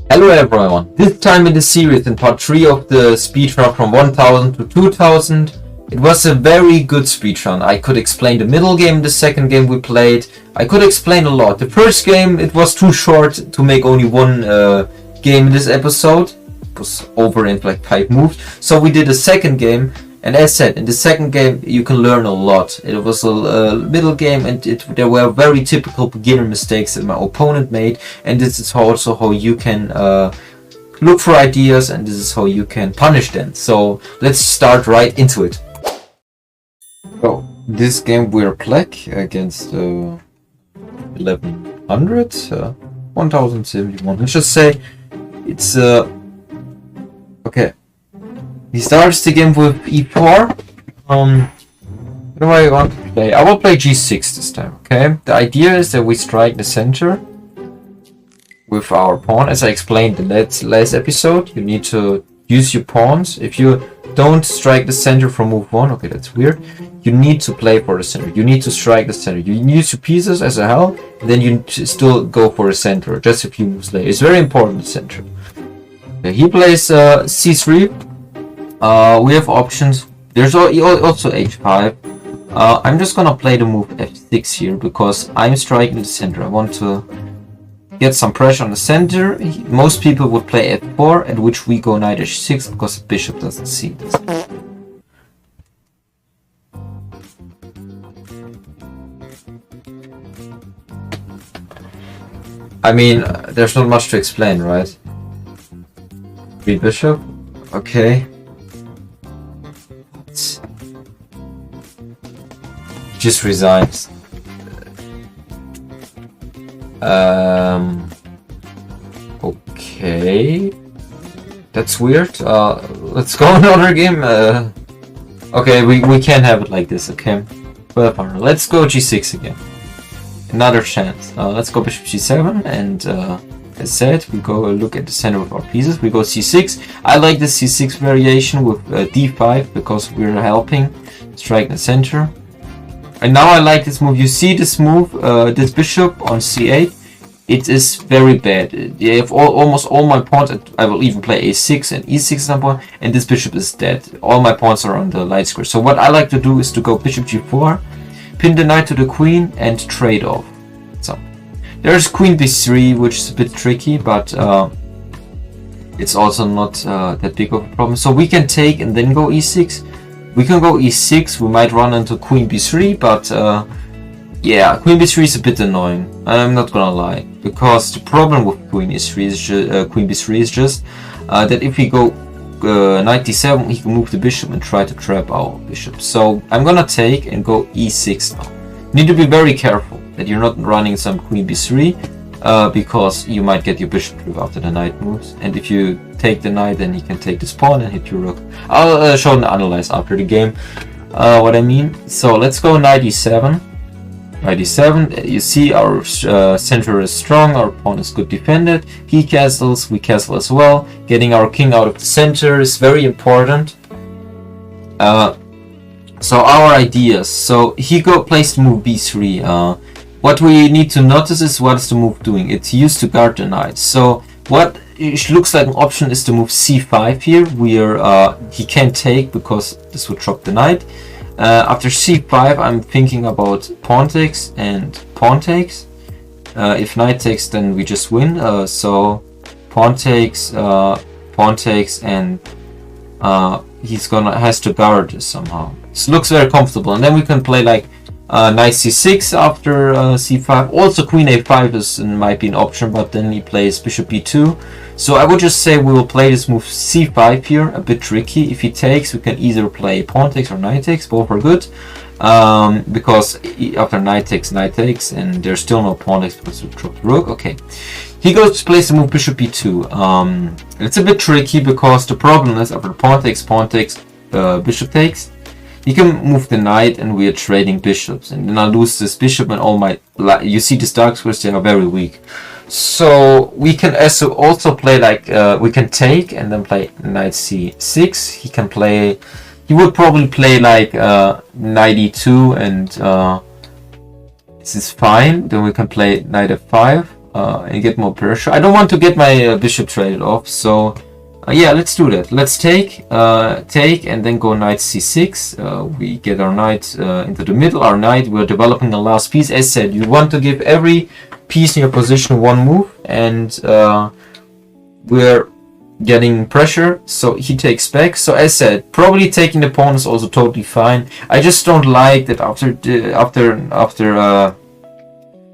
Hello everyone, this time in the series in part 3 of the speedrun from 1000 to 2000. It was a very good speedrun. I could explain the middle game, the second game we played. I could explain a lot. The first game, it was too short to make only one game in this episode. It was over in like 5 moves. So we did a second game. And as said, in the second game you can learn a lot. It was a middle game and there were very typical beginner mistakes that my opponent made. And this is also how you can look for ideas, and this is how you can punish them. So let's start right into it. So this game we're black against 1100, 1071. Let's just say it's okay. He starts the game with e4. What do I want to play? I will play g6 this time, okay? The idea is that we strike the center with our pawn. As I explained in the last episode, you need to use your pawns. If you don't strike the center from move 1, okay, that's weird. You need to play for the center. You need to strike the center. You use your pieces as a help, and then you still go for the center, just a few moves later. It's very important, the center. Okay, he plays c3. We have options. There's also h5. I'm just gonna play the move f6 here because I'm striking the center. I want to get some pressure on the center. Most people would play f4, at which we go knight h6 because the bishop doesn't see this. I mean, there's not much to explain, right? Free bishop. Okay. Just resigns. Okay, that's weird. Let's go another game. Okay, we can't have it like this. Okay, well, let's go g6 again. Another chance. Let's go bishop g7, and as said, we go look at the center of our pieces. We go c6. I like the c6 variation with d5 because we're helping strike the center. And now I like this move. You see this move, this bishop on c8. It is very bad. You have almost all my pawns. I will even play a6 and e6 at some point, and this bishop is dead. All my pawns are on the light square. So what I like to do is to go bishop g4, pin the knight to the queen, and trade off. So there's queen b3, which is a bit tricky, but it's also not that big of a problem. So we can take and then go e6. We can go e6, we might run into queen b3, but yeah, queen b3 is a bit annoying, I'm not gonna lie. Because the problem with queen b3 is just that if we go knight d7, he can move the bishop and try to trap our bishop. So I'm gonna take and go e6 now. You need to be very careful that you're not running some queen b3, because you might get your bishop through after the knight moves, and if you take the knight, then he can take this pawn and hit your rook. I'll show and analyze after the game what I mean. So let's go knight e7. Knight e7. You see our center is strong, our pawn is good defended. He castles, we castle as well. Getting our king out of the center is very important. So our ideas. So he plays the move b3. What we need to notice is what is the move doing. It's used to guard the knight. So what it looks like an option is to move c5 here, where he can't take because this would drop the knight. After c5, I'm thinking about pawn takes and pawn takes. If knight takes, then we just win. So pawn takes, and has to guard this somehow. This looks very comfortable, and then we can play like knight c6 after c5. Also queen a5 might be an option, but then he plays bishop b2. So I would just say we will play this move c5 here, a bit tricky. If he takes, we can either play pawn takes or knight takes, both are good. Because after knight takes, and there's still no pawn takes because we dropped the rook. Okay, he goes to place the move bishop b2. It's a bit tricky because the problem is after pawn takes, bishop takes. He can move the knight and we are trading bishops, and then I lose this bishop and all my... You see these dark squares, they are very weak. So we can also play like... we can take and then play knight c6. He would probably play like knight e2 and this is fine. Then we can play knight f5. and get more pressure. I don't want to get my bishop traded off, so yeah, let's do that. Let's take, and then go knight c6. We get our knight into the middle. Our knight, we're developing the last piece. As said, you want to give every piece in your position one move, and we're getting pressure, so he takes back. So as said, probably taking the pawn is also totally fine. I just don't like that after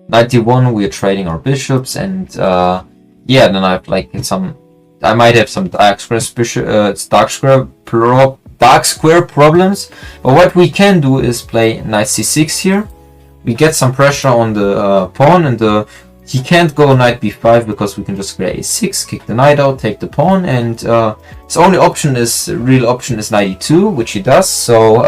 knight d1 we are trading our bishops, and yeah, then I have like I might have some dark square problems. But what we can do is play knight c6 here. We get some pressure on the pawn, and he can't go knight b5 because we can just create a6, kick the knight out, take the pawn, and his only real option is knight e2, which he does. So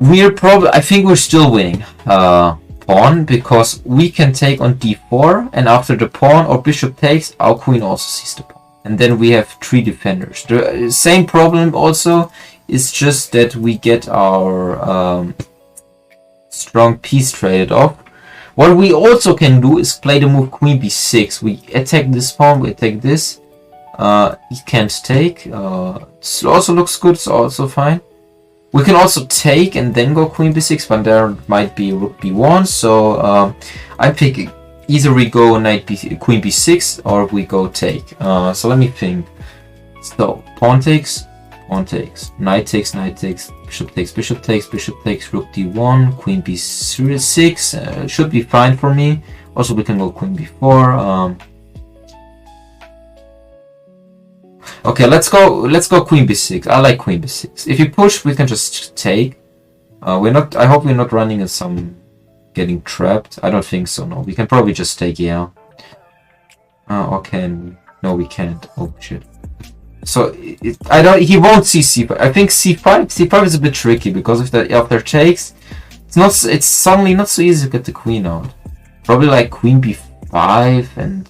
I think we're still winning pawn, because we can take on d4, and after the pawn or bishop takes, our queen also sees the pawn, and then we have 3 defenders. The same problem also is just that we get our strong piece traded off. What we also can do is play the move queen b6. We attack this pawn, we attack this. He can't take. It also looks good, it's also fine. We can also take and then go queen b6, but there might be rook b1. So I pick either we go queen b6 or we go take. So let me think. So pawn takes, knight takes, bishop takes, rook d1, queen b6. Should be fine for me. Also, we can go queen b4. Okay, let's go queen b6. I like queen b6. If you push, we can just take. I hope we're not running in some getting trapped. I don't think so. No, we can probably just take. Yeah. Okay. No, we can't. Oh shit. So he won't see c5. I think c5 is a bit tricky, because if after takes, it's suddenly not so easy to get the queen out. Probably like queen b5, and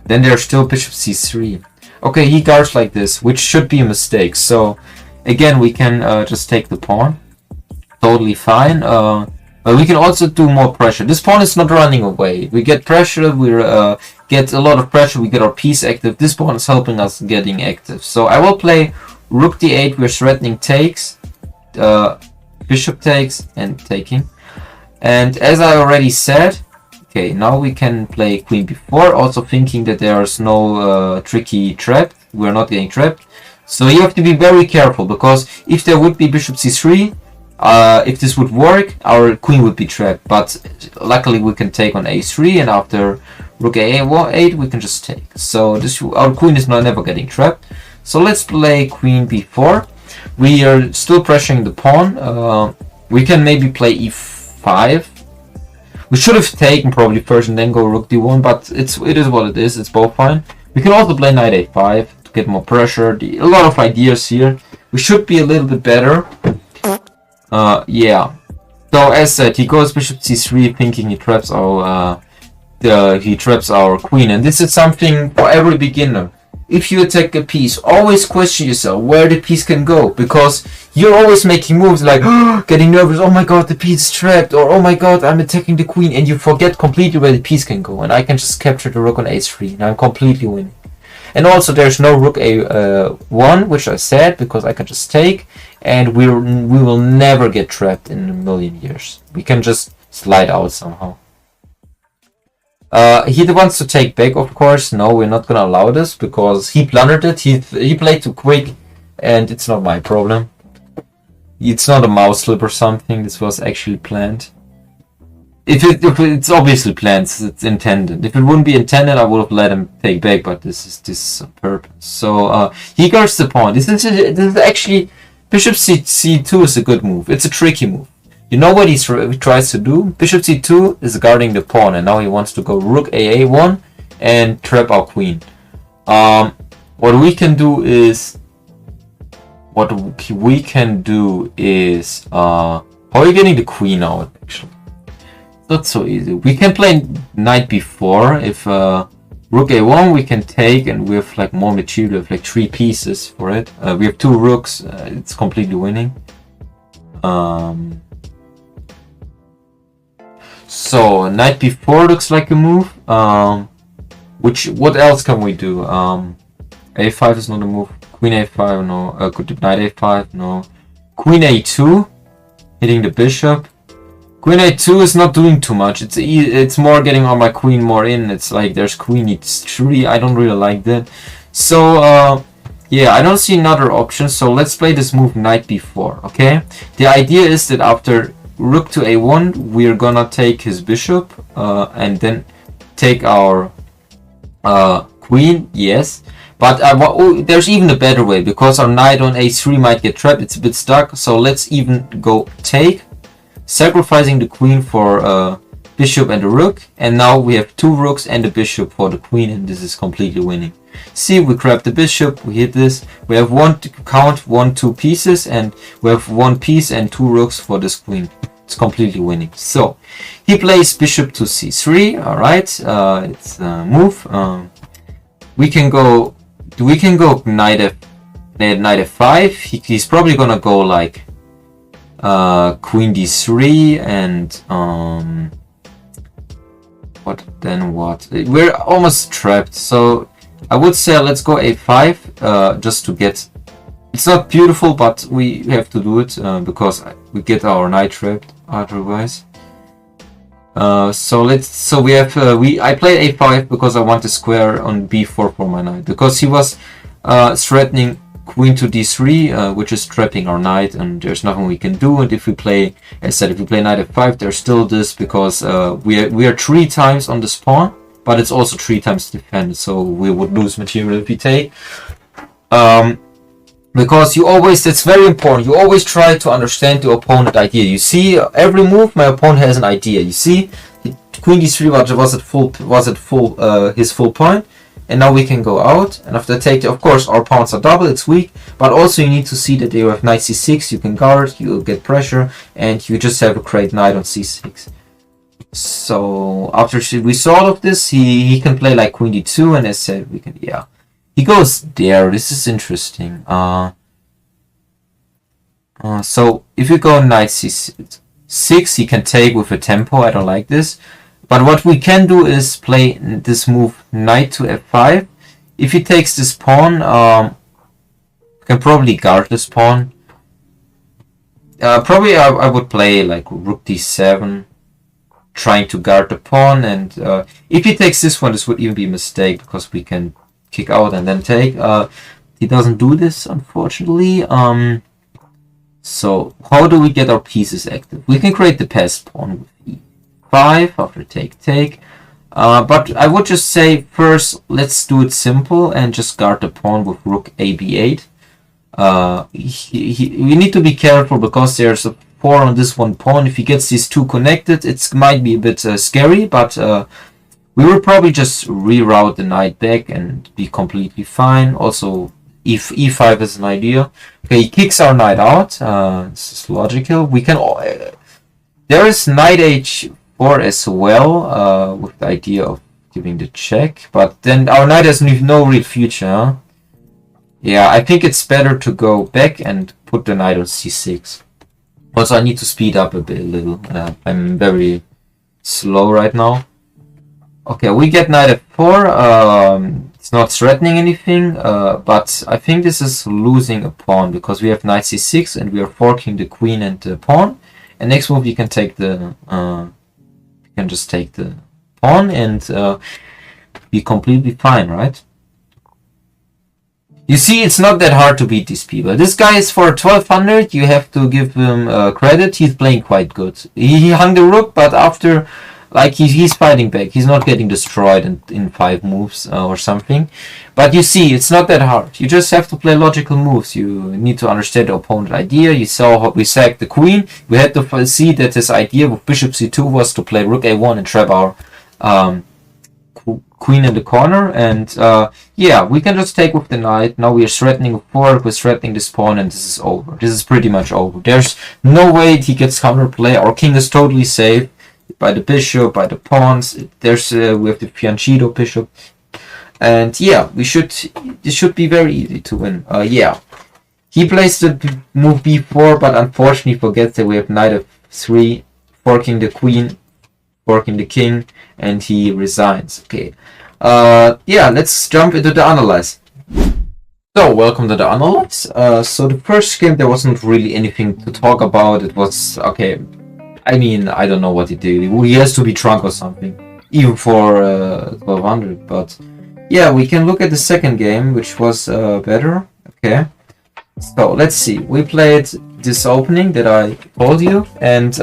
then there's still bishop c3. Okay, he guards like this, which should be a mistake. So again, we can just take the pawn. Totally fine. But we can also do more pressure. This pawn is not running away. We get pressure, we get a lot of pressure, we get our piece active. This pawn is helping us getting active. So I will play rook d8, we're threatening takes, bishop takes, and taking. And as I already said, okay, now we can play queen b4, also thinking that there's no tricky trap. We're not getting trapped. So you have to be very careful, because if there would be bishop c3, if this would work, our queen would be trapped. But luckily we can take on a3, and after rook a8 we can just take. So our queen is never getting trapped. So let's play queen b4. We are still pressuring the pawn. We can maybe play e5. We should have taken probably first and then go rook d1, but it is what it is. It's both fine. We can also play knight a5 to get more pressure. A lot of ideas here. We should be a little bit better. Yeah. So as said, he goes bishop c3, thinking he traps our queen, and this is something for every beginner. If you attack a piece, always question yourself where the piece can go, because you're always making moves like getting nervous. Oh my god, the piece is trapped, or oh my god, I'm attacking the queen, and you forget completely where the piece can go. And I can just capture the rook on a3, and I'm completely winning. And also, there's no rook a1, which I said, because I can just take, and we will never get trapped in a million years. We can just slide out somehow. He wants to take back, of course. No, we're not gonna allow this, because he blundered it. He played too quick, and it's not my problem. It's not a mouse slip or something. This was actually planned. If it's obviously planned, it's intended. If it wouldn't be intended, I would have let him take back, but this is on purpose. So he guards the pawn. This is actually bishop c2 is a good move. It's a tricky move. You know what he tries to do? Bishop c2 is guarding the pawn, and now he wants to go rook a1 and trap our queen. What we can do is how are you getting the queen out? Actually, not so easy. We can play knight b4. If rook a1 we can take, and we have like more material. We have like 3 pieces for it. We have 2 rooks. It's completely winning. So knight b4 looks like a move. What else can we do? A5 is not a move. Queen a5, no. Could do knight a5, no. Queen a2, hitting the bishop. Queen a2 is not doing too much. It's more getting on my queen more in. It's like there's queen e3. I don't really like that. So yeah, I don't see another option. So let's play this move knight b4. Okay. The idea is that after rook to a1, we're gonna take his bishop and then take our queen. Yes. But there's even a better way, because our knight on a3 might get trapped. It's a bit stuck. So let's even go take, sacrificing the queen for bishop and a rook. And now we have 2 rooks and a bishop for the queen, and this is completely winning. See, we grab the bishop, we hit this. We have 2 pieces, and we have 1 piece and 2 rooks for this queen. It's completely winning. So he plays bishop to c3. All right, it's a move. We can go knight f5. He's probably gonna go like queen d3 and what? We're almost trapped. So I would say let's go a5 just to get. It's not beautiful, but we have to do it because we get our knight trapped otherwise. I played a5 because I want a square on b4 for my knight, because he was threatening queen to d3, which is trapping our knight, and there's nothing we can do. And if we play, as I said, if we play knight f5, there's still this, because we are 3 times on this pawn, but it's also 3 times defended, so we would lose material if we take. Because that's very important, you always try to understand the opponent idea. You see, every move my opponent has an idea. You see, queen d3 was his full point, and now we can go out. And after take, of course, our pawns are double, it's weak, but also you need to see that you have knight c6, you can guard, you get pressure, and you just have a great knight on c6. So after we saw all of this, he can play like queen d2, and as I said, we can, yeah. He goes there. This is interesting. So if you go knight c6, he can take with a tempo. I don't like this. But what we can do is play this move knight to f5. If he takes this pawn, we can probably guard this pawn. Probably I would play like rook d7, trying to guard the pawn. And if he takes this one, this would even be a mistake, because we can kick out and then take. He doesn't do this, unfortunately. So how do we get our pieces active? We can create the passed pawn with e5 after take. But I would just say first let's do it simple and just guard the pawn with rook a b8. We need to be careful, because there's a 4 on this one pawn. If he gets these 2 connected, it might be a bit scary, but we will probably just reroute the knight back and be completely fine. Also, if e5 is an idea. Okay, he kicks our knight out. This is logical. We can. There is knight h4 as well, with the idea of giving the check. But then our knight has no real future. Huh? Yeah, I think it's better to go back and put the knight on c6. Also, I need to speed up a little. I'm very slow right now. Okay, we get knight f4. It's not threatening anything, but I think this is losing a pawn, because we have knight c6 and we are forking the queen and the pawn. And next move, you can take the, you can just take the pawn and be completely fine, right? You see, it's not that hard to beat these people. This guy is for 1200. You have to give him credit. He's playing quite good. He hung the rook, but after, like, he's fighting back. He's not getting destroyed in 5 moves or something. But you see, it's not that hard. You just have to play logical moves. You need to understand the opponent idea. You saw how we sacked the queen. We had to see that his idea with bishop c2 was to play rook a1 and trap our queen in the corner. And yeah, we can just take with the knight. Now we are threatening a fork. We're threatening this pawn, and this is over. This is pretty much over. There's no way he gets counterplay. Our king is totally safe by the bishop, by the pawns. There's we have the fianchetto bishop, and yeah, this should be very easy to win. Yeah, he plays the move b4, but unfortunately forgets that we have knight f3, forking the queen forking the king, and he resigns. Okay. Yeah, let's jump into the analyze. So, welcome to the analyze. So the first game, there wasn't really anything to talk about. It was, okay, I mean, I don't know what he did. He has to be drunk or something, even for 1200. But yeah, we can look at the second game, which was better. Okay, so let's see. We played this opening that I told you, and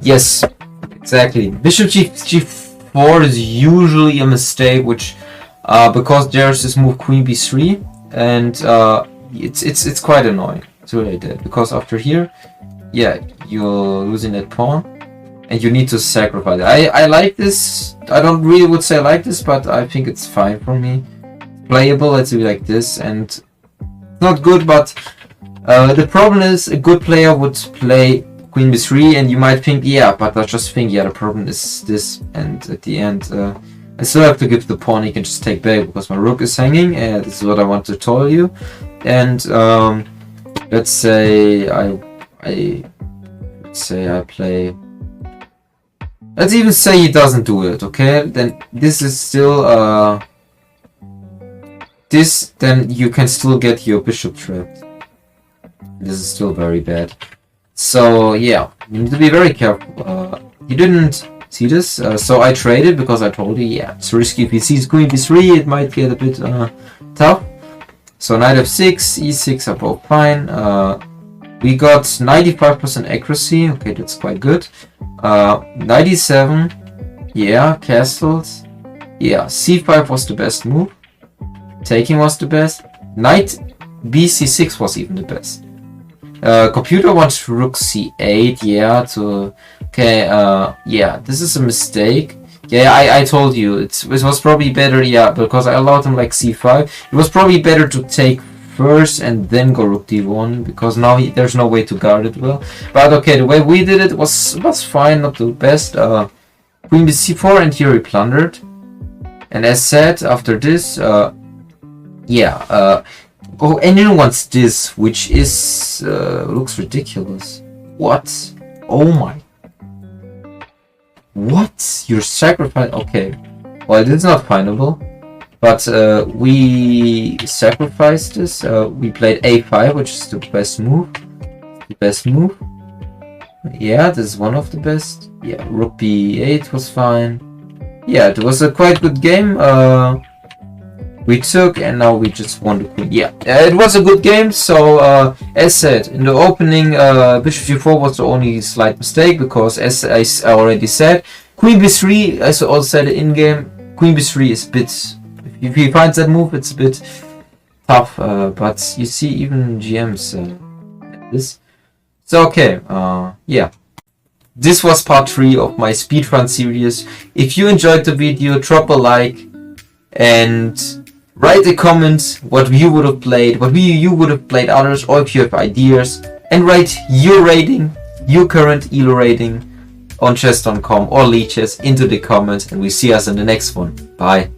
yes, exactly. Bishop g4 is usually a mistake, which because there's this move Queen b3, and it's quite annoying to really do, because after here, yeah, you're losing that pawn, and you need to sacrifice it. I like this. I don't really would say I like this, but I think it's fine for me. Playable, let's do it like this, and not good, but the problem is a good player would play Queen b3, and you might think, yeah, but I just think, yeah, the problem is this, and at the end, I still have to give the pawn. He can just take back because my rook is hanging, and this is what I want to tell you. And let's say I play. Let's even say he doesn't do it. Okay, then this is still this. Then you can still get your bishop trapped. This is still very bad. So yeah, you need to be very careful. You didn't see this, so I traded because I told you, yeah, it's risky. If he sees Queen b3, it might get a bit tough. So knight f6, e6 are both fine. We got 95% accuracy. Okay, that's quite good. 97, yeah, castles. Yeah, c5 was the best move. Taking was the best. Knight bc6 was even the best. Computer wants rook c8, yeah, to... Okay, yeah, this is a mistake. Yeah, I told you, it was probably better, yeah, because I allowed him like c5. It was probably better to take first and then go rook d1, because now there's no way to guard it well. But okay, the way we did it was fine, not the best. Queen c4, and here he plundered. And as said, after this, yeah, oh, and you wants this, which is looks ridiculous. What? Oh my! What? You're sacrificing? Okay, well, it is not findable, but we sacrificed this. We played a5, which is the best move. The best move. Yeah, this is one of the best. Yeah, rook b8 was fine. Yeah, it was a quite good game. We took, and now we just won the queen. Yeah, it was a good game. So as said in the opening, bishop g4 was the only slight mistake, because as I already said, queen b3, as I also said in game, queen b3 is a bit, if he finds that move, it's a bit tough, but you see even GMs at this. So okay, yeah, this was part 3 of my speedrun series. If you enjoyed the video, drop a like and write a comment what you would have played, what you would have played others, or if you have ideas, and write your rating, your current elo rating on chess.com or Leeches into the comments, and we see us in the next one. Bye.